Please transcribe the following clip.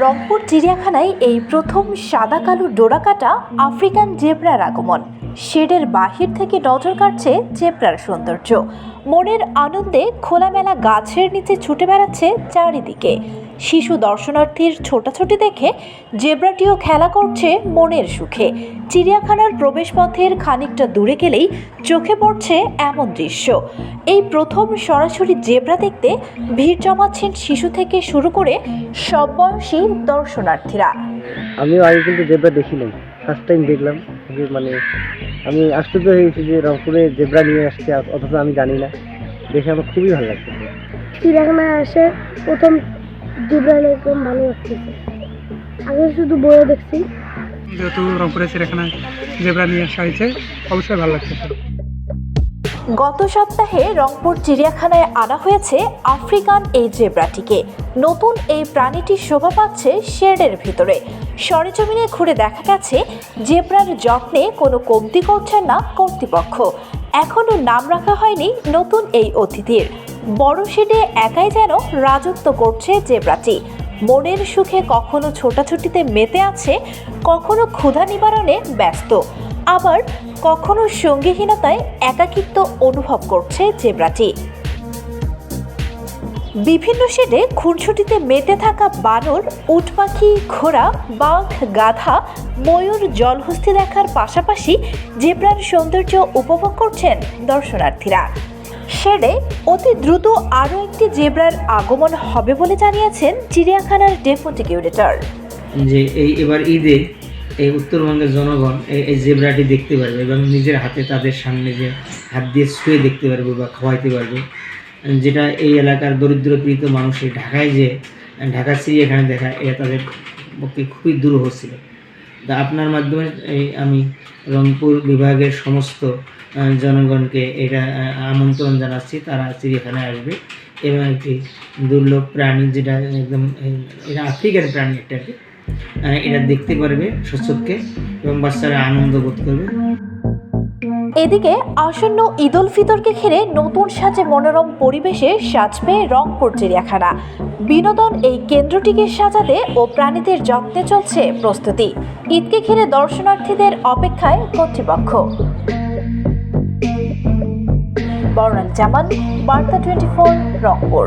রংপুর চিড়িয়াখানায় এই প্রথম সাদা কালো ডোরাকাটা আফ্রিকান জেব্রার আগমন। শেডের বাহির থেকে নজর কাটছে জেব্রার সৌন্দর্য। মনের আনন্দে খোলামেলা গাছের নিচে ছুটে বেড়াচ্ছে চারিদিকে। শিশু দর্শনার্থীর ছোটাছুটি দেখে জেব্রাটিও খেলা করছে মনের সুখে। চিড়িয়াখানার প্রবেশপথের খানিকটা দূরে গেলেই চোখে পড়ছে এমন দৃশ্য। এই প্রথম সরাসরি জেব্রা দেখতে ভিড় জমাচ্ছেন শিশু থেকে শুরু করে সব বয়সী দর্শনার্থীরা। আমিও আগে কিন্তু জেব্রা দেখিলাম, ফার্স্ট টাইম দেখলাম। মানে আমি আশ্চর্য হয়ে গেছি যে রংপুরে জেব্রা নিয়ে আসছে, অথচ আমি জানি না। দেখে আমার খুবই ভালো লাগছে। চিড়িয়াখানায় এসে প্রথম জেব্রা এরকম ভালো লাগতেছে। আগে শুধু বইয়ে দেখছি, যেহেতু রংপুরের চিড়িয়াখানায় জেব্রা নিয়ে আসা হয়েছে, অবশ্যই ভালো লাগছে। গত সপ্তাহে রংপুর চিড়িয়াখানায় আনা হয়েছে আফ্রিকান এই জেব্রাটিকে। নতুন এই প্রাণীটি শোভা পাচ্ছে শেডের ভিতরে। সরেজমিনে ঘুরে দেখা গেছে জেব্রার যত্নে কোনো কমতি করছেন না কর্তৃপক্ষ। এখনও নাম রাখা হয়নি নতুন এই অতিথির। বড় শেডে একাই যেন রাজত্ব করছে জেব্রাটি। মনের সুখে কখনো ছোটাছুটিতে মেতে আছে, কখনো ক্ষুধা নিবারণে ব্যস্ত, আবার কখনো সঙ্গীহীনতায় একাকিত্ব অনুভব করছে জেব্রাটি। বিভিন্ন শেডে খুনসুটিতে মেতে থাকা বানর, উট পাখি, ঘোড়া, বাঘ, গাধা, ময়ূর, জলহস্তী দেখার পাশাপাশি জেব্রার সৌন্দর্য উপভোগ করছেন দর্শনার্থীরা। শেডে অতি দ্রুত আরও একটি জেব্রার আগমন হবে বলে জানিয়েছেন চিড়িয়াখানার ডেপুটি কিউরেটর। যে এবার ঈদে এই উত্তরবঙ্গের জনগণ এই জেব্রাটি দেখতে পারবে এবং নিজের হাতে তাদের সামনে যে হাত দিয়ে শুয়ে দেখতে পারবে বা খাওয়াইতে পারবে, যেটা এই এলাকার দরিদ্র পীড়িত মানুষের ঢাকায় যে ঢাকা চিড়িয়াখানা দেখা, এটা তাদের পক্ষে খুবই দুরূহ ছিল। তা আপনার মাধ্যমে আমি রংপুর বিভাগের সমস্ত জনগণকে এটা আমন্ত্রণ জানাচ্ছি, তারা চিড়িয়াখানায় আসবে এবং একটি দুর্লভ প্রাণী, যেটা একদম এটা আফ্রিকান প্রাণী একটা, এটা দেখতে পারবে সচক্ষে এবং বাচ্চারা আনন্দ বোধ করবে। এদিকে আসন্ন ঈদ উল ফিতরকে ঘিরে নতুন সাজে মনোরম পরিবেশে সাজবে রংপুর চিড়িয়াখানা। বিনোদন এই কেন্দ্রটিকে সাজাতে ও প্রাণীদের যত্নে চলছে প্রস্তুতি। ঈদকে ঘিরে দর্শনার্থীদের অপেক্ষায় কর্তৃপক্ষ। বর্ণালী জামান, বার্তা 24, রংপুর।